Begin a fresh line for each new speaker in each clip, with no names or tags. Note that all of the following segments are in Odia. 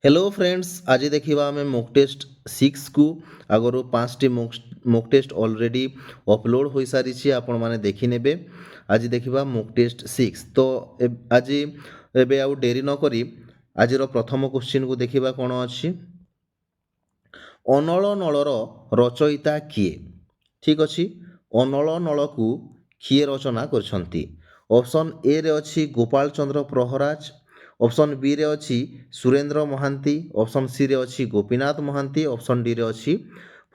हेलो फ्रेंड्स, आज देखिबा आमे मॉक टेस्ट 6 को आगरो 5 टी मॉक टेस्ट ऑलरेडी अपलोड होई सारी छी आपण माने देखि नेबे। आज देखिबा मॉक टेस्ट 6 तो आज एबे आउ डेरी न करी आज रो प्रथम क्वेश्चन को देखिबा कोन अछि। ଅନଳ ନଳର ରଚୟିତା କିଏ? ଠିକ୍ ଅଛି। ଅନଳ ନଳକୁ କିଏ ରଚନା କରିଛନ୍ତି? ଅପସନ୍ ଏ ରେ ଅଛି ଗୋପାଳ ଚନ୍ଦ୍ର ପ୍ରହରାଜ, ଅପସନ୍ ବି ରେ ଅଛି ସୁରେନ୍ଦ୍ର ମହାନ୍ତି, ଅପସନ୍ ସି ରେ ଅଛି ଗୋପୀନାଥ ମହାନ୍ତି, ଅପସନ୍ ଡି ରେ ଅଛି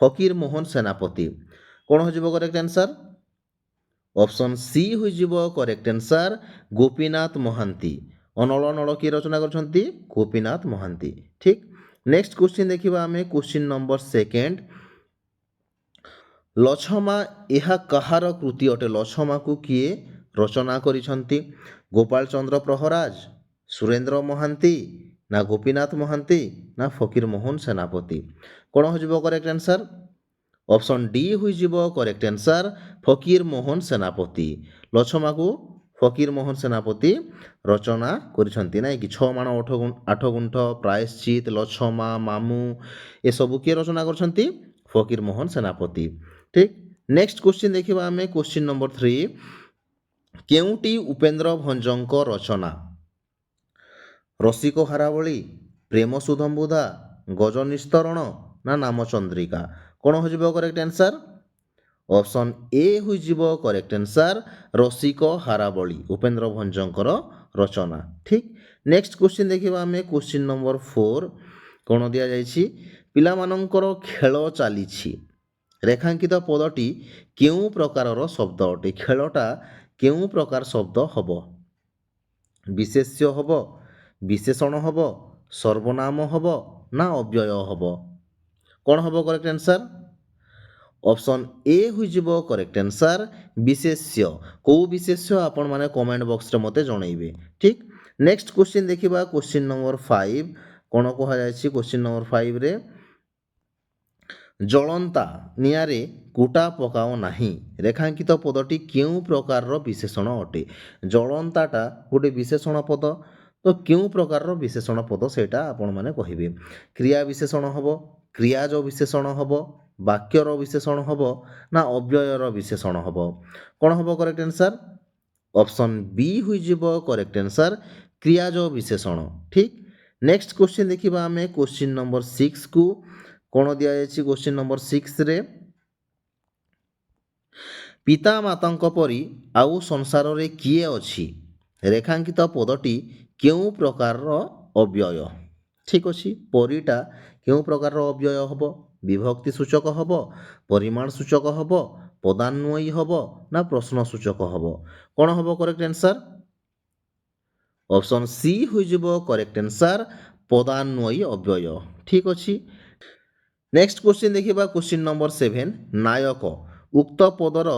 ଫକୀର ମୋହନ ସେନାପତି। କ'ଣ ହୋଇଯିବ କରେକ୍ଟ ଆନ୍ସର୍? ଅପସନ୍ ସି ହୋଇଯିବ କରେକ୍ଟ ଆନ୍ସର୍, ଗୋପୀନାଥ ମହାନ୍ତି। ଅନଳ ନଳ କିଏ ରଚନା କରିଛନ୍ତି? ଗୋପୀନାଥ ମହାନ୍ତି। ଠିକ୍। नेक्स्ट क्वेश्चन देखिबा आमे क्वेश्चन नंबर सेकेंड। लछमा यह कहार कृति अटे? लछमा को किए रचना करिसंती? गोपाल चंद्र प्रहराज, सुरेंद्र महांती, ना गोपीनाथ महांती, ना फकीर मोहन सेनापति। कौन हो करेक्ट आंसर? ऑप्शन डी हो करेक्ट आंसर, फकीर मोहन सेनापति। लछमा को फकीर मोहन सेनापति रचना करिसंती ना कि 6 माण 8 गुंठ, प्रायश्चित, लछमा, मामू ए सब किए रचना करछंती? फकीर मोहन सेनापति। ठीक। नेक्स्ट क्वेश्चन देखिबा आमे क्वेश्चन नंबर 3। केउटी उपेंद्र भंजଙ୍କ रचना? रसिक हारावली, प्रेम सुधम्बुधा, गज निस्तरण, ना नामचंद्रिका। कौन हो करेक्ट आंसर? ऑप्शन ए हो करेक्ट आंसर, रसिक हारावली उपेंद्र भंजଙ୍କର रचना। ठीक। नेक्स्ट क्वेश्चन देखिबा आमे क्वेश्चन नंबर 4। कोन दिया जायछि? पिलामानंकर खेल चालिछि रेखांकित पदटी केउ प्रकारर शब्द अटे? खेलटा केउ प्रकार शब्द हबो? विशेष्य हबो, विशेषण हबो, सर्वनाम हबो, ना अव्यय हबो? कौन हबो करेक्ट आंसर? ऑप्शन ए हो करेक्ट आंसर, विशेष्य। को विशेष्य आपण माने कमेंट बॉक्स रे मते जणाइबे। ठीक। नेक्स्ट क्वेश्चन देखिबा क्वेश्चन नंबर 5। कोन कहा जायछि क्वेश्चन नंबर 5 रे? जलंता नियारे कुटा पकाओ नाही रेखांकित पदटी केउ प्रकारर विशेषण अटे? जलंताटा गोटे विशेषण पद, तो केउ प्रकारर विशेषण पद सेटा आपण माने कहिबे। क्रिया विशेषण हबो, क्रियाज विशेषण हबो, वाक्यर विशेषण हबो, ना अव्ययर विशेषण हबो? कौन हबो करेक्ट आंसर? ऑप्शन बी हो करेक्ट आंसर, क्रियाज विशेषण। ठीक। नेक्स्ट क्वेश्चन देखिबा आमे क्वेश्चन नंबर 6 को। कौन दिया जायछि क्वेश्चन नंबर 6 रे? पिता मातांक परी आउ संसार रे किए अछि रेखांकित पदटी केउ प्रकारर अव्यय? ठीक अछि। परिटा केउ प्रकारर अव्यय हबो? विभक्ति सूचक हबो, परिमाण सूचक हबो, पदान्वयी हबो, ना प्रश्न सूचक हबो? कौन हबो करेक्ट आंसर? ऑप्शन सी हो करेक्ट आंसर, पदान्वयी अव्यय। ठीक अछि। नेक्स्ट क्वेश्चन देखिबा क्वेश्चन नंबर 7। नायक उक्त पदर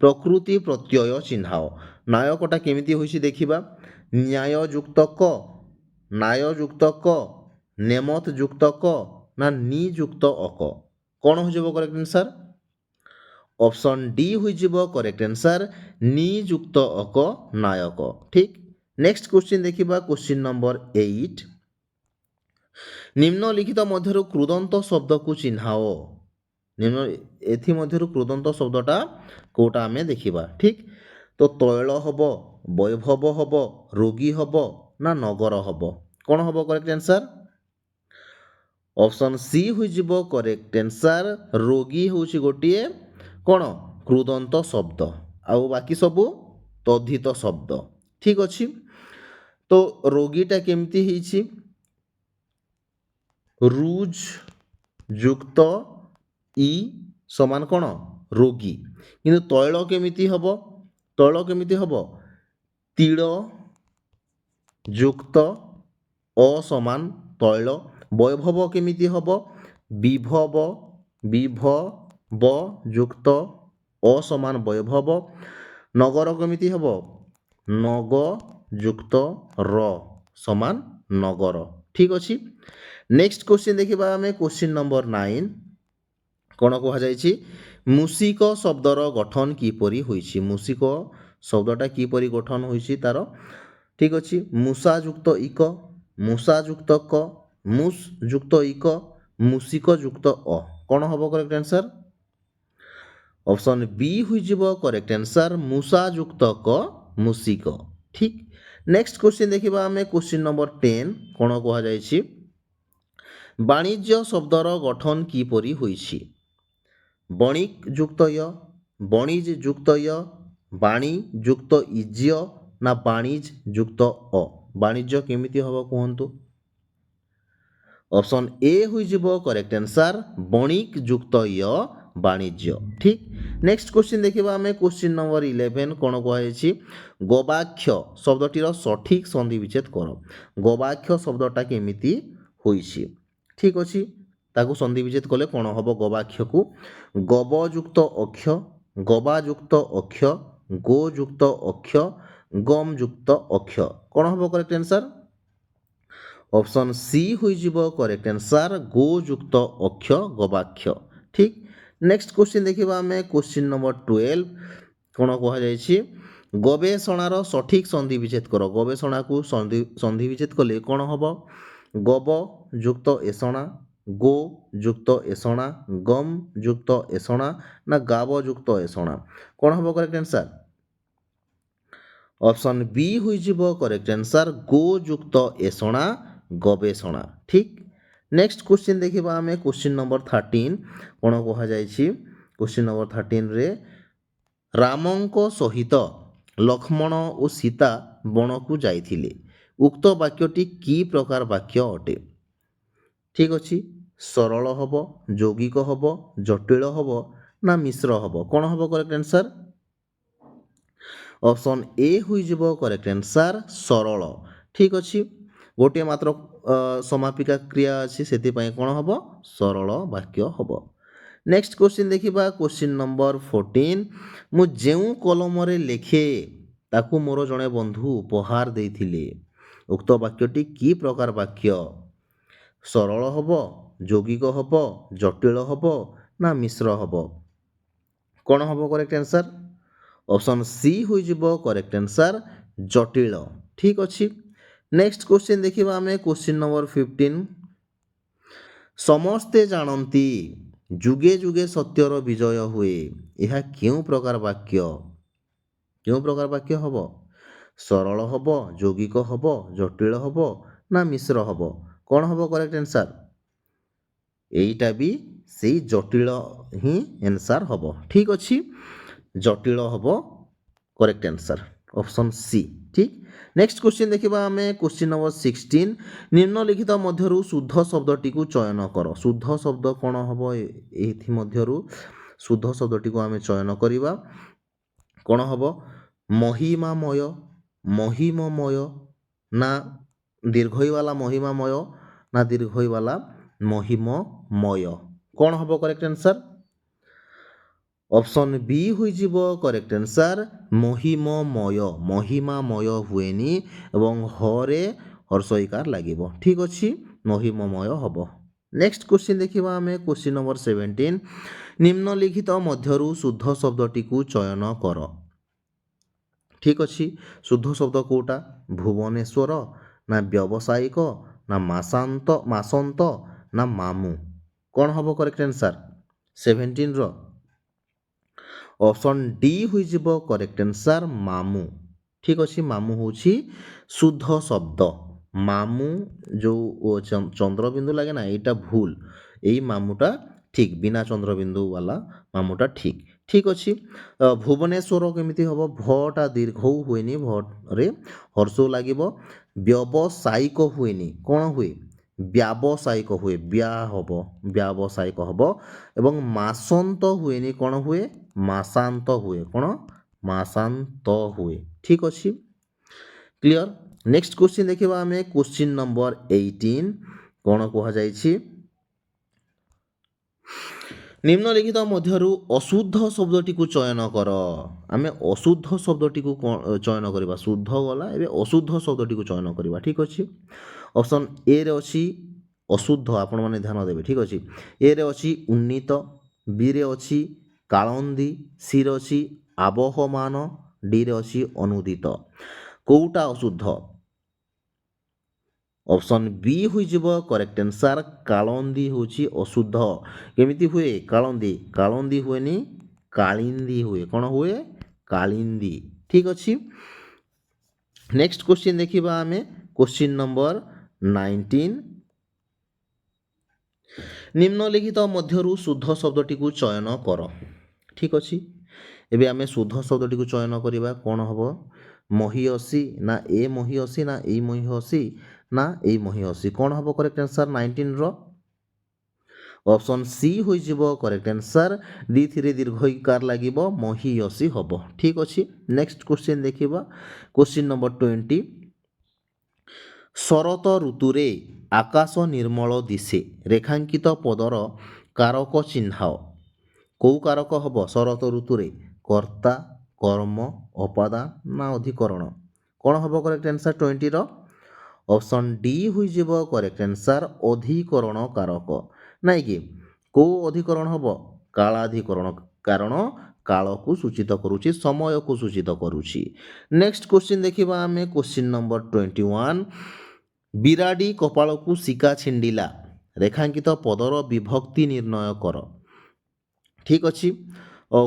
प्रकृति प्रत्यय चिन्हाओ। नायकटा केमिति होइछि देखिबा। न्याय युक्त क, नाय युक्त क, नेमत युक्त क, ना नि युक्त अक? कौन हो करेक्ट आंसर? ऑप्शन डी हो करेक्ट आंसर, नि युक्त अक नायक। ठीक। नेक्स्ट क्वेश्चन देखिबा क्वेश्चन नंबर 8। निम्नलिखित मध्यरु कृदंत शब्द को चिन्हाओ। निम्न एथि मध्यरु कृदंत शब्दटा कोटा आमे देखिबा। ठीक। तो तैल हबो, वैभव हबो, रोगी हबो, ना नगर हबो? कौन हबो करेक्ट आंसर? ऑप्शन सी हो करेक्ट आंसर, रोगी होछि गोटिए कोन कृदंत शब्द, आउ बाकी सबु तद्धित शब्द। ठीक अछि। तो रोगीटा केमिति हिछि? रुज युक्त इ समान कोन रोगी। किंतु तैल केमिति हबो? तैल केमिति हबो? तिल युक्त अ समान तैल। वैभव केमिति हबो? विभव, विभव युक्त अ समान वैभव। नगर केमिति हबो? नग युक्त र समान नगर। ठीक अछि। नेक्स्ट क्वेश्चन देखिबा आमे क्वेश्चन नंबर 9। कोन कहा जायछि? मूषिक शब्दर गठन किपरि होइछि? मूषिक शब्दटा किपरि गठन होइछि तार? ठीक अछि। मूषा युक्त इक, मूषा युक्त क, ମୁସ୍ ଯୁକ୍ତ ଇକ ମୂଷିକ ଯୁକ୍ତ ଅ କ'ଣ ହେବ କରେକ୍ଟ ଆନ୍ସର୍? ଅପସନ୍ ବି ହୋଇଯିବ କରେକ୍ଟ ଆନ୍ସର୍ ମୂଷା ଯୁକ୍ତ କ ମୂଷିକ। ଠିକ୍। ନେକ୍ସଟ କ୍ୱେଶ୍ଚିନ୍ ଦେଖିବା ଆମେ କ୍ୱେଶ୍ଚିନ୍ ନମ୍ବର 10 କ'ଣ କୁହାଯାଇଛି? ବାଣିଜ୍ୟ ଶବ୍ଦର ଗଠନ କିପରି ହୋଇଛି? ବଣିକ ଯୁକ୍ତ ୟ, ବଣିଜ ଯୁକ୍ତ ୟ, ବାଣୀ ଯୁକ୍ତ ଇଜ୍ୟ ନା ବାଣିଜ ଯୁକ୍ତ ଅ? ବାଣିଜ୍ୟ କେମିତି ହେବ କୁହନ୍ତୁ? ଅପସନ୍ ଏ ହୋଇଯିବ କରେକ୍ଟ ଆନ୍ସର୍ ବଣିକ ଯୁକ୍ତ ୟ ବାଣିଜ୍ୟ। ଠିକ୍। ନେକ୍ସଟ କ୍ୱେଶ୍ଚିନ୍ ଦେଖିବା ଆମେ କ୍ୱେଶ୍ଚିନ୍ ନମ୍ବର 11 କ'ଣ କୁହାଯାଇଛି? ଗବାକ୍ଷ ଶବ୍ଦଟିର ସଠିକ୍ ସନ୍ଧି ବିଚ୍ଛେଦ କର। ଗବାକ୍ଷ ଶବ୍ଦଟା କେମିତି ହୋଇଛି? ଠିକ୍ ଅଛି, ତାକୁ ସନ୍ଧି ବିଚ୍ଛେଦ କଲେ କ'ଣ ହେବ? ଗବାକ୍ଷକୁ ଗବ ଯୁକ୍ତ ଅକ୍ଷ, ଗବା ଯୁକ୍ତ ଅକ୍ଷ, ଗୋ ଯୁକ୍ତ ଅକ୍ଷ, ଗମ୍ ଯୁକ୍ତ ଅକ୍ଷ। କ'ଣ ହେବ କରେକ୍ଟ ଆନ୍ସର୍? ଅପସନ୍ ସି ହୋଇଯିବ କରେକ୍ଟ ଆନ୍ସର୍ ଗୋ ଯୁକ୍ତ ଅକ୍ଷ ଗବାକ୍ଷ। ଠିକ୍। ନେକ୍ସଟ କ୍ୱେଶ୍ଚିନ୍ ଦେଖିବା ଆମେ କ୍ୱେଶ୍ଚିନ୍ ନମ୍ବର 12 କ'ଣ କୁହାଯାଇଛି? ଗବେଷଣାର ସଠିକ୍ ସନ୍ଧି ବିଚ୍ଛେଦ କର। ଗବେଷଣାକୁ ସନ୍ଧି ବିଚ୍ଛେଦ କଲେ କ'ଣ ହେବ? ଗବ ଯୁକ୍ତ ଏଷଣା, ଗୋ ଯୁକ୍ତ ଏଷଣା, ଗମ୍ ଯୁକ୍ତ ଏଷଣା ନା ଗାବ ଯୁକ୍ତ ଏଷଣା? କ'ଣ ହେବ କରେକ୍ଟ ଆନ୍ସର୍? ଅପସନ୍ ବି ହୋଇଯିବ କରେକ୍ଟ ଆନ୍ସର୍ ଗୋ ଯୁକ୍ତ ଏଷଣା ଗବେଷଣା। ଠିକ୍। ନେକ୍ସଟ କ୍ୱେଶ୍ଚିନ୍ ଦେଖିବା ଆମେ କ୍ୱେଶ୍ଚିନ୍ ନମ୍ବର 13 କ'ଣ କୁହାଯାଇଛି? କ୍ୱେଶ୍ଚିନ୍ ନମ୍ବର 13ରେ ରାମଙ୍କ ସହିତ ଲକ୍ଷ୍ମଣ ଓ ସୀତା ବଣକୁ ଯାଇଥିଲେ। ଉକ୍ତ ବାକ୍ୟଟି କି ପ୍ରକାର ବାକ୍ୟ ଅଟେ? ଠିକ୍ ଅଛି, ସରଳ ହେବ, ଯୌଗିକ ହେବ, ଜଟିଳ ହେବ ନା ମିଶ୍ର ହେବ? କ'ଣ ହେବ କରେକ୍ଟ ଆନ୍ସର୍? ଅପସନ୍ ଏ ହୋଇଯିବ କରେକ୍ଟ ଆନ୍ସର୍ ସରଳ। ଠିକ୍ ଅଛି, ଗୋଟିଏ ମାତ୍ର ସମାପିକା କ୍ରିୟା ଅଛି, ସେଥିପାଇଁ କ'ଣ ହେବ? ସରଳ ବାକ୍ୟ ହେବ। ନେକ୍ସଟ କ୍ୱେଶ୍ଚିନ୍ ଦେଖିବା କ୍ୱେଶ୍ଚିନ୍ ନମ୍ବର 14 ମୁଁ ଯେଉଁ କଲମରେ ଲେଖେ ତାକୁ ମୋର ଜଣେ ବନ୍ଧୁ ଉପହାର ଦେଇଥିଲେ। ଉକ୍ତ ବାକ୍ୟଟି କି ପ୍ରକାର ବାକ୍ୟ? ସରଳ ହେବ, ଯୌଗିକ ହେବ, ଜଟିଳ ହେବ ନା ମିଶ୍ର ହେବ? କ'ଣ ହେବ କରେକ୍ଟ ଆନ୍ସର୍? ଅପସନ୍ ସି ହୋଇଯିବ କରେକ୍ଟ ଆନ୍ସର୍ ଜଟିଳ। ଠିକ୍ ଅଛି। ନେକ୍ସଟ କ୍ୱେଶ୍ଚିନ୍ ଦେଖିବା ଆମେ କ୍ୱେଶ୍ଚିନ୍ ନମ୍ବର 15 ସମସ୍ତେ ଜାଣନ୍ତି ଯୁଗେ ଯୁଗେ ସତ୍ୟର ବିଜୟ ହୁଏ। ଏହା କେଉଁ ପ୍ରକାର ବାକ୍ୟ? କେଉଁ ପ୍ରକାର ବାକ୍ୟ ହେବ? ସରଳ ହେବ, ଯୌଗିକ ହେବ, ଜଟିଳ ହେବ ନା ମିଶ୍ର ହେବ? କ'ଣ ହେବ କରେକ୍ଟ ଆନ୍ସର୍? ଏଇଟା ବି ସେଇ ଜଟିଳ ହିଁ ଆନ୍ସର୍ ହେବ। ଠିକ୍ ଅଛି, ଜଟିଳ ହେବ କରେକ୍ଟ ଆନ୍ସର୍ ଅପସନ୍ ସି। ଠିକ୍। ନେକ୍ସଟ କ୍ୱେଶ୍ଚିନ୍ ଦେଖିବା ଆମେ କ୍ୱେଶ୍ଚିନ୍ ନମ୍ବର 16 ନିମ୍ନଲିଖିତ ମଧ୍ୟରୁ ଶୁଦ୍ଧ ଶବ୍ଦଟିକୁ ଚୟନ କର। ଶୁଦ୍ଧ ଶବ୍ଦ କ'ଣ ହେବ? ଏଥିମଧ୍ୟରୁ ଶୁଦ୍ଧ ଶବ୍ଦଟିକୁ ଆମେ ଚୟନ କରିବା। କ'ଣ ହେବ? ମହିମାମୟ, ମହିମମୟ ନା ଦୀର୍ଘଇବାଲା ମହିମାମୟ ନା ଦୀର୍ଘଇବାଲା ମହିମମୟ? କ'ଣ ହେବ କରେକ୍ଟ ଆନ୍ସର୍? ଅପସନ୍ ବି ହୋଇଯିବ କରେକ୍ଟ ଆନ୍ସର୍ ମହିମମୟ। ମହିମାମୟ ହୁଏନି ଏବଂ ହରେ ହର୍ଷଇକାର ଲାଗିବ। ଠିକ୍ ଅଛି, ମହିମମୟ ହେବ। ନେକ୍ସଟ କ୍ୱେଶ୍ଚିନ୍ ଦେଖିବା ଆମେ କ୍ୱେଶ୍ଚିନ୍ ନମ୍ବର 17 ନିମ୍ନଲିଖିତ ମଧ୍ୟରୁ ଶୁଦ୍ଧ ଶବ୍ଦଟିକୁ ଚୟନ କର। ଠିକ୍ ଅଛି, ଶୁଦ୍ଧ ଶବ୍ଦ କେଉଁଟା? ଭୁବନେଶ୍ୱର ନା ବ୍ୟବସାୟିକ ନା ମାସନ୍ତ ନା ମାମୁଁ? କ'ଣ ହେବ କରେକ୍ଟ ଆନ୍ସର୍ 17ର? ଅପସନ୍ ଡି ହୋଇଯିବ କରେକ୍ଟ ଆନ୍ସର୍ ମାମୁଁ। ଠିକ୍ ଅଛି, ମାମୁଁ ହେଉଛି ଶୁଦ୍ଧ ଶବ୍ଦ। ମାମୁଁ ଯେଉଁ ଚନ୍ଦ୍ରବିନ୍ଦୁ ଲାଗେ ନା, ଏଇଟା ଭୁଲ। ଏଇ ମାମୁଁଟା ଠିକ୍, ବିନା ଚନ୍ଦ୍ରବିନ୍ଦୁ ବାଲା ମାମୁଁଟା ଠିକ୍। ଠିକ୍ ଅଛି। ଭୁବନେଶ୍ୱର କେମିତି ହେବ? ଭଟା ଦୀର୍ଘ ହୁଏନି, ଭରେ ହର୍ଷ ଲାଗିବ। ବ୍ୟବସାୟିକ ହୁଏନି, କ'ଣ ହୁଏ? ବ୍ୟାବସାୟିକ ହୁଏ, ହେବ, ବ୍ୟାବସାୟିକ ହେବ। ଏବଂ ମାସନ୍ତ ହୁଏନି, କ'ଣ ହୁଏ? ମାସାନ୍ତ ହୁଏ। କ'ଣ? ମାସାନ୍ତ ହୁଏ। ଠିକ୍ ଅଛି, କ୍ଲିଅର। ନେକ୍ସଟ କ୍ୱେଶ୍ଚିନ୍ ଦେଖିବା ଆମେ କ୍ୱେଶ୍ଚିନ୍ ନମ୍ବର 18 କ'ଣ କୁହାଯାଇଛି? ନିମ୍ନଲିଖିତ ମଧ୍ୟରୁ ଅଶୁଦ୍ଧ ଶବ୍ଦଟିକୁ ଚୟନ କର। ଆମେ ଅଶୁଦ୍ଧ ଶବ୍ଦଟିକୁ ଚୟନ କରିବା। ଶୁଦ୍ଧ ଗଲା, ଏବେ ଅଶୁଦ୍ଧ ଶବ୍ଦଟିକୁ ଚୟନ କରିବା। ଠିକ୍ ଅଛି, ଅପସନ୍ ଏରେ ଅଛି ଅଶୁଦ୍ଧ, ଆପଣମାନେ ଧ୍ୟାନ ଦେବେ। ଠିକ୍ ଅଛି, ଏରେ ଅଛି ଉନ୍ନୀତ, ବିରେ ଅଛି କାଳନ୍ଦୀ, ସିରେ ଅଛି ଆବହମାନ, ଡିରେ ଅଛି ଅନୁଦିତ। କେଉଁଟା ଅଶୁଦ୍ଧ? ଅପସନ୍ ବି ହୋଇଯିବ କରେକ୍ଟ ଆନ୍ସର୍ କାଳନ୍ଦୀ ହେଉଛି ଅଶୁଦ୍ଧ। କେମିତି ହୁଏ କାଳନ୍ଦୀ? କାଳନ୍ଦୀ ହୁଏନି, କାଳିନ୍ଦୀ ହୁଏ। କ'ଣ ହୁଏ? କାଳିନ୍ଦୀ। ଠିକ୍ ଅଛି। ନେକ୍ସଟ କ୍ୱେଶ୍ଚିନ୍ ଦେଖିବା ଆମେ କ୍ୱେଶ୍ଚିନ୍ ନମ୍ବର 19। ନିମ୍ନଲିଖିତ ମଧ୍ୟରୁ ଶୁଦ୍ଧ ଶବ୍ଦଟିକୁ ଚୟନ କର। ଠିକ୍ ଅଛି। ଏବେ ଆମେ ଶୁଦ୍ଧ ଶବ୍ଦଟିକୁ ଚୟନ କରିବା। କ'ଣ ହେବ? ମହିୟସୀ ନା ଏ ମହିୟସୀ ନା ଏଇ ମହିୟସୀ ନା ଏଇ ମହିୟସୀ? କ'ଣ ହେବ କରେକ୍ଟ ଆନ୍ସର୍ 19ର? ଅପସନ୍ ସି ହୋଇଯିବ କରେକ୍ଟ ଆନ୍ସର୍। ଦୁଇଥିରେ ଦୀର୍ଘ ଇକାର ଲାଗିବ, ମହିୟସୀ ହେବ। ଠିକ୍ ଅଛି। ନେକ୍ସଟ କ୍ୱେଶ୍ଚିନ୍ ଦେଖିବା କ୍ୱେଶ୍ଚିନ୍ ନମ୍ବର 20। ଶରତ ଋତୁରେ ଆକାଶ ନିର୍ମଳ ଦିଶେ ରେଖାଙ୍କିତ ପଦର କାରକ ଚିହ୍ନାଅ। କେଉଁ କାରକ ହେବ ଶରତ ଋତୁରେ? କର୍ତ୍ତା, କର୍ମ, ଅପାଦାନ ନା ଅଧିକରଣ? କ'ଣ ହେବ କରେକ୍ଟ ଆନ୍ସର୍ 20ର? ଅପସନ୍ ଡି ହୋଇଯିବ କରେକ୍ଟ ଆନ୍ସର୍ ଅଧିକରଣ କାରକ। ନାଇଁ କି? କେଉଁ ଅଧିକରଣ ହେବ? କାଳାଧିକରଣ। କାରଣ କାଳକୁ ସୂଚିତ କରୁଛି, ସମୟକୁ ସୂଚିତ କରୁଛି। ନେକ୍ସଟ କ୍ୱେଶ୍ଚିନ୍ ଦେଖିବା ଆମେ କ୍ୱେଶ୍ଚିନ୍ ନମ୍ବର 21। ବିରାଡ଼ି କପାଳକୁ ଶିକା ଛିଣ୍ଡିଲା ରେଖାଙ୍କିତ ପଦର ବିଭକ୍ତି ନିର୍ଣ୍ଣୟ କର। ଠିକ୍ ଅଛି।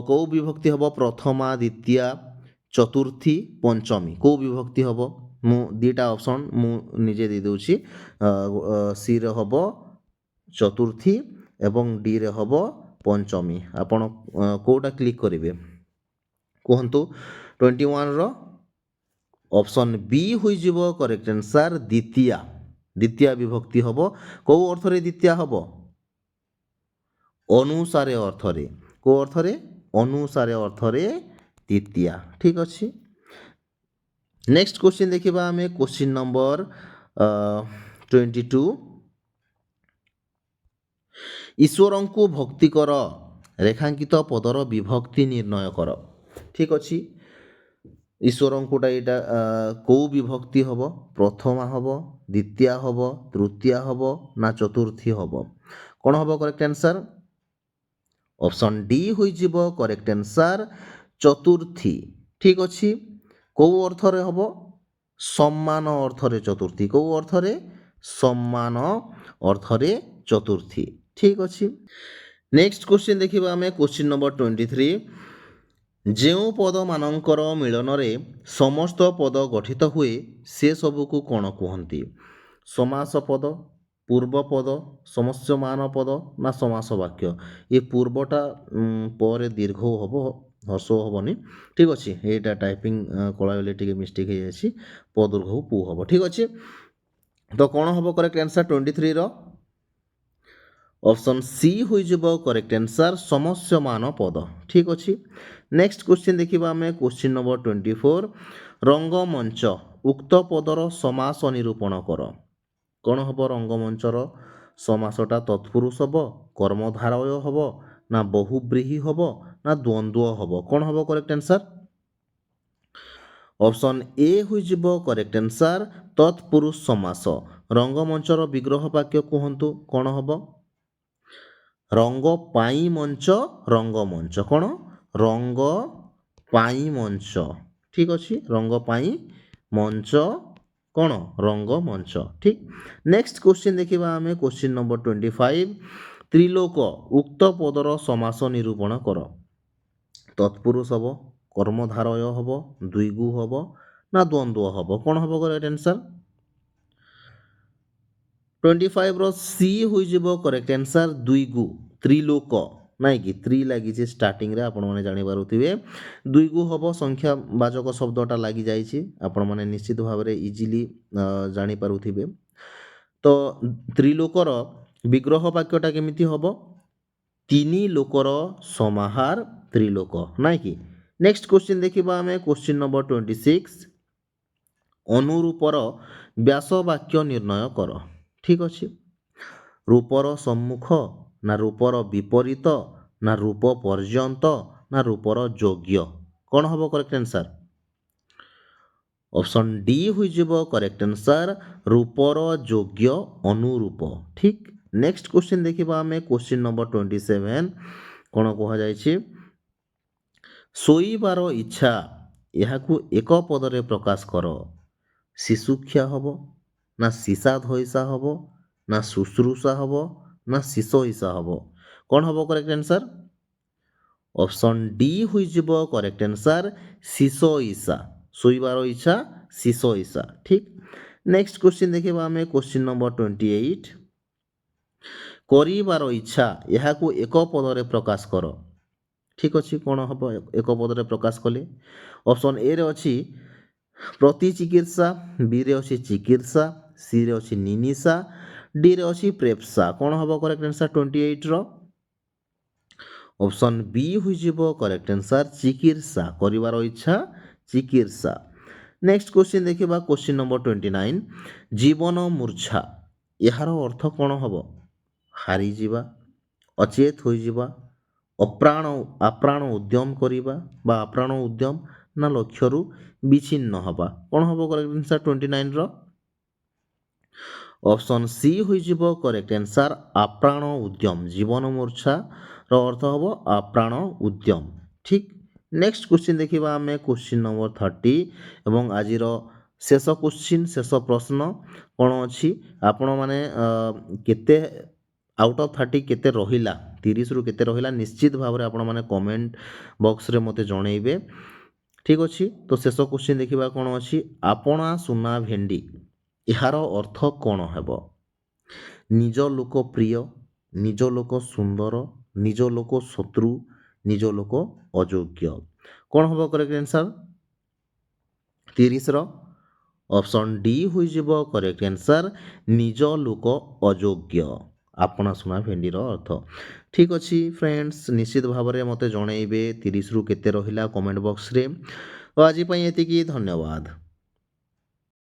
କେଉଁ ବିଭକ୍ତି ହେବ? ପ୍ରଥମା, ଦ୍ୱିତୀୟା, ଚତୁର୍ଥୀ, ପଞ୍ଚମୀ। କେଉଁ ବିଭକ୍ତି ହେବ? ମୁଁ ଦୁଇଟା ଅପସନ୍ ମୁଁ ନିଜେ ଦେଇଦେଉଛି। ସିରେ ହେବ ଚତୁର୍ଥୀ ଏବଂ ଡିରେ ହେବ ପଞ୍ଚମୀ। ଆପଣ କେଉଁଟା କ୍ଲିକ୍ କରିବେ କୁହନ୍ତୁ? 21ର ଅପସନ୍ ବି ହୋଇଯିବ କରେକ୍ଟ ଆନ୍ସର୍ ଦ୍ୱିତୀୟା। ଦ୍ୱିତୀୟା ବିଭକ୍ତି ହେବ। କେଉଁ ଅର୍ଥରେ ଦ୍ୱିତୀୟା ହେବ? ଅନୁସାରେ ଅର୍ଥରେ। କେଉଁ ଅର୍ଥରେ? ଅନୁସାରେ ଅର୍ଥରେ ଦ୍ୱିତୀୟା। ଠିକ୍ ଅଛି। ନେକ୍ସଟ କ୍ୱେଶ୍ଚିନ୍ ଦେଖିବା ଆମେ କ୍ୱେଶ୍ଚିନ୍ ନମ୍ବର 22। ଈଶ୍ୱରଙ୍କୁ ଭକ୍ତି କର ରେଖାଙ୍କିତ ପଦର ବିଭକ୍ତି ନିର୍ଣ୍ଣୟ କର। ଠିକ୍ ଅଛି। ଈଶ୍ୱରଙ୍କୁଟା ଏଇଟା କେଉଁ ବିଭକ୍ତି ହେବ? ପ୍ରଥମା ହେବ, ଦ୍ୱିତୀୟା ହେବ, ତୃତୀୟା ହେବ ନା ଚତୁର୍ଥୀ ହେବ? କ'ଣ ହେବ କରେକ୍ଟ ଆନ୍ସର୍? ଅପସନ୍ ଡି ହୋଇଯିବ କରେକ୍ଟ ଆନ୍ସର୍ ଚତୁର୍ଥୀ। ଠିକ୍ ଅଛି। କେଉଁ ଅର୍ଥରେ ହେବ? ସମ୍ମାନ ଅର୍ଥରେ ଚତୁର୍ଥୀ। କେଉଁ ଅର୍ଥରେ? ସମ୍ମାନ ଅର୍ଥରେ ଚତୁର୍ଥୀ। ଠିକ୍ ଅଛି। ନେକ୍ସଟ କ୍ୱେଶ୍ଚିନ୍ ଦେଖିବା ଆମେ କ୍ୱେଶ୍ଚିନ୍ ନମ୍ବର 23। ଯେଉଁ ପଦମାନଙ୍କର ମିଳନରେ ସମସ୍ତ ପଦ ଗଠିତ ହୁଏ ସେସବୁକୁ କ'ଣ କୁହନ୍ତି? ସମାସ ପଦ, ପୂର୍ବ ପଦ, ସମସ୍ୟମାନ ପଦ ନା ସମାସ ବାକ୍ୟ? ଏ ପୂର୍ବଟା ପରେ ଦୀର୍ଘ ହେବ, ହ୍ରସ୍ୱ ହେବନି। ଠିକ୍ ଅଛି। ଏଇଟା ଟାଇପିଂ କଲା ବେଳେ ଟିକେ ମିଷ୍ଟେକ୍ ହେଇଯାଇଛି। ପଦୁର୍ଘ ପୁ ହେବ। ଠିକ୍ ଅଛି। ତ କ'ଣ ହେବ କରେକ୍ଟ ଆନ୍ସର୍ 23ର? ଅପସନ୍ ସି ହୋଇଯିବ କରେକ୍ଟ ଆନ୍ସର୍ ସମସ୍ୟମାନ ପଦ। ଠିକ୍ ଅଛି। ନେକ୍ସଟ କ୍ୱେଶ୍ଚିନ୍ ଦେଖିବା ଆମେ କ୍ୱେଶ୍ଚିନ୍ ନମ୍ବର 24। ରଙ୍ଗମଞ୍ଚ ଉକ୍ତ ପଦର ସମାସ ନିରୂପଣ କର। କ'ଣ ହେବ ରଙ୍ଗମଞ୍ଚର ସମାସଟା? ତତ୍ପୁରୁଷ ହେବ, କର୍ମଧାରୟ ହେବ ନା ବହୁବ୍ରୀହି ହେବ ନା ଦ୍ୱନ୍ଦ୍ୱ ହେବ? କ'ଣ ହେବ କରେକ୍ଟ ଆନ୍ସର୍? ଅପସନ୍ ଏ ହୋଇଯିବ କରେକ୍ଟ ଆନ୍ସର୍ ତତ୍ପୁରୁଷ ସମାସ। ରଙ୍ଗମଞ୍ଚର ବିଗ୍ରହ ବାକ୍ୟ କୁହନ୍ତୁ କ'ଣ ହେବ? ରଙ୍ଗ ପାଇଁ ମଞ୍ଚ, ରଙ୍ଗମଞ୍ଚ। କ'ଣ? ରଙ୍ଗ ପାଇଁ ମଞ୍ଚ। ଠିକ୍ ଅଛି। ରଙ୍ଗ ପାଇଁ ମଞ୍ଚ କ'ଣ? ରଙ୍ଗମଞ୍ଚ। ଠିକ୍। ନେକ୍ସଟ କ୍ୱେଶ୍ଚିନ୍ ଦେଖିବା ଆମେ କ୍ୱେଶ୍ଚିନ୍ ନମ୍ବର 25। ତ୍ରିଲୋକ ଉକ୍ତ ପଦର ସମାସ ନିରୂପଣ କର। ତତ୍ପୁରୁଷ ହେବ, କର୍ମଧାରୟ ହେବ, ଦ୍ୱିଗୁ ହେବ ନା ଦ୍ୱନ୍ଦ୍ୱ ହେବ? କ'ଣ ହେବ କରେକ୍ଟ ଆନ୍ସର୍? 25ର ସି ହୋଇଯିବ କରେକ୍ଟ ଆନ୍ସର୍ ଦ୍ୱିଗୁ। ତ୍ରିଲୋକ ନାଇଁ କି? ତ୍ରି ଲାଗିଛି ଷ୍ଟାର୍ଟିଂରେ, ଆପଣମାନେ ଜାଣିପାରୁଥିବେ। ଦ୍ୱିଗୁ ହେବ, ସଂଖ୍ୟାବାଚକ ଶବ୍ଦଟା ଲାଗିଯାଇଛି। ଆପଣମାନେ ନିଶ୍ଚିତ ଭାବରେ ଇଜିଲି ଜାଣିପାରୁଥିବେ। ତ ତ୍ରିଲୋକର ବିଗ୍ରହ ବାକ୍ୟଟା କେମିତି ହେବ? ତିନି ଲୋକର ସମାହାର ତ୍ରିଲୋକ। ନାଇଁ କି? ନେକ୍ସଟ କ୍ୱେଶ୍ଚିନ୍ ଦେଖିବା ଆମେ କ୍ୱେଶ୍ଚିନ୍ ନମ୍ବର 26। ଅନୁରୂପର ବ୍ୟାସ ବାକ୍ୟ ନିର୍ଣ୍ଣୟ କର। ଠିକ୍ ଅଛି। ରୂପର ସମ୍ମୁଖ ନା ରୂପର ବିପରୀତ ନା ରୂପ ପର୍ଯ୍ୟନ୍ତ ନା ରୂପର ଯୋଗ୍ୟ? କ'ଣ ହେବ କରେକ୍ଟ ଆନ୍ସର୍? ଅପସନ୍ ଡି ହୋଇଯିବ କରେକ୍ଟ ଆନ୍ସର୍ ରୂପର ଯୋଗ୍ୟ ଅନୁରୂପ। ଠିକ୍। ନେକ୍ସଟ କ୍ୱେଶ୍ଚିନ୍ ଦେଖିବା ଆମେ କ୍ୱେଶ୍ଚିନ୍ ନମ୍ବର 27। କ'ଣ କୁହାଯାଇଛି? ଶୋଇବାର ଇଚ୍ଛା ଏହାକୁ ଏକ ପଦରେ ପ୍ରକାଶ କର। ଶିଶୁକ୍ଷା ହେବ ନା ସିସା ଧଇସା ହେବ, ନା ଶୁଶ୍ରୂଷା ହେବ, ନା ଶିଶ ହିସା ହେବ? କ'ଣ ହେବ କରେକ୍ଟ ଆନ୍ସର୍? ଅପସନ୍ ଡି ହୋଇଯିବ କରେକ୍ଟ ଆନ୍ସର୍, ଶିଶ ଇସା। ଶୋଇବାର ଇଚ୍ଛା, ଶିଶ ଇସା। ଠିକ୍। ନେକ୍ସଟ କ୍ୱେଶ୍ଚିନ୍ ଦେଖିବା ଆମେ କ୍ୱେଶ୍ଚିନ୍ ନମ୍ବର 28। କରିବାର ଇଚ୍ଛା ଏହାକୁ ଏକ ପଦରେ ପ୍ରକାଶ କର। ଠିକ୍ ଅଛି, କ'ଣ ହେବ ଏକ ପଦରେ ପ୍ରକାଶ କଲେ? ଅପସନ୍ ଏରେ ଅଛି ପ୍ରତି ଚିକିତ୍ସା, ବିରେ ଅଛି ଚିକିତ୍ସା, ସିରେ ଅଛି ନିନିସା, ଡିରେ ଅଛି ପ୍ରେପ୍ସା। କ'ଣ ହେବ କରେକ୍ଟ ଆନ୍ସର୍ 28ର? ଅପସନ୍ ବି ହୋଇଯିବ କରେକ୍ଟ ଆନ୍ସର୍, ଚିକିତ୍ସା। କରିବାର ଇଚ୍ଛା, ଚିକିତ୍ସା। ନେକ୍ସଟ କ୍ୱେଶ୍ଚିନ୍ ଦେଖିବା କ୍ୱେଶ୍ଚିନ୍ ନମ୍ବର 29। ଜୀବନ ମୂର୍ଚ୍ଛା ଏହାର ଅର୍ଥ କ'ଣ ହେବ? ହାରିଯିବା, ଅଚେତ ହୋଇଯିବା, ଆପ୍ରାଣ ଉଦ୍ୟମ କରିବା ବା ଆପ୍ରାଣ ଉଦ୍ୟମ, ନା ଲକ୍ଷ୍ୟରୁ ବିଚ୍ଛିନ୍ନ ହେବା? କ'ଣ ହେବ କରେକ୍ଟ ଆନ୍ସର୍ 29ର? ଅପସନ୍ ସି ହୋଇଯିବ କରେକ୍ଟ ଆନ୍ସର୍, ଆପ୍ରାଣ ଉଦ୍ୟମ। ଜୀବନ ମୂର୍ଚ୍ଛାର ଅର୍ଥ ହେବ ଆପ୍ରାଣ ଉଦ୍ୟମ। ଠିକ୍। ନେକ୍ସଟ କ୍ୱେଶ୍ଚିନ୍ ଦେଖିବା ଆମେ କ୍ୱେଶ୍ଚିନ୍ ନମ୍ବର 30 ଏବଂ ଆଜିର ଶେଷ କ୍ୱେଶ୍ଚିନ୍, ଶେଷ ପ୍ରଶ୍ନ କ'ଣ ଅଛି? ଆପଣମାନେ କେତେ ଆଉଟ୍ ଅଫ୍ 30 କେତେ ରହିଲା, 30ରୁ କେତେ ରହିଲା, ନିଶ୍ଚିତ ଭାବରେ ଆପଣମାନେ କମେଣ୍ଟ ବକ୍ସରେ ମୋତେ ଜଣେଇବେ। ଠିକ୍ ଅଛି। ତ ଶେଷ କ୍ୱେଶ୍ଚିନ୍ ଦେଖିବା କ'ଣ ଅଛି? ଆପଣା ସୁନା ଭେଣ୍ଡି ଏହାର ଅର୍ଥ କ'ଣ ହେବ? ନିଜ ଲୋକ ପ୍ରିୟ, ନିଜ ଲୋକ ସୁନ୍ଦର, ନିଜ ଲୋକ ଶତ୍ରୁ, ନିଜ ଲୋକ ଅଯୋଗ୍ୟ। କ'ଣ ହେବ କରେକ୍ଟ ଆନ୍ସର୍ 30ର? ଅପସନ୍ ଡି ହୋଇଯିବ କରେକ୍ଟ ଆନ୍ସର୍, ନିଜ ଲୋକ ଅଯୋଗ୍ୟ। ଆପଣା ସୁନା ଭେଣ୍ଡିର ଅର୍ଥ। ଠିକ୍ ଅଛି ଫ୍ରେଣ୍ଡସ୍, ନିଶ୍ଚିତ ଭାବରେ ମୋତେ ଜଣେଇବେ 30ରୁ କେତେ ରହିଲା କମେଣ୍ଟ ବକ୍ସରେ। ତ ଆଜି ପାଇଁ ଏତିକି, ଧନ୍ୟବାଦ।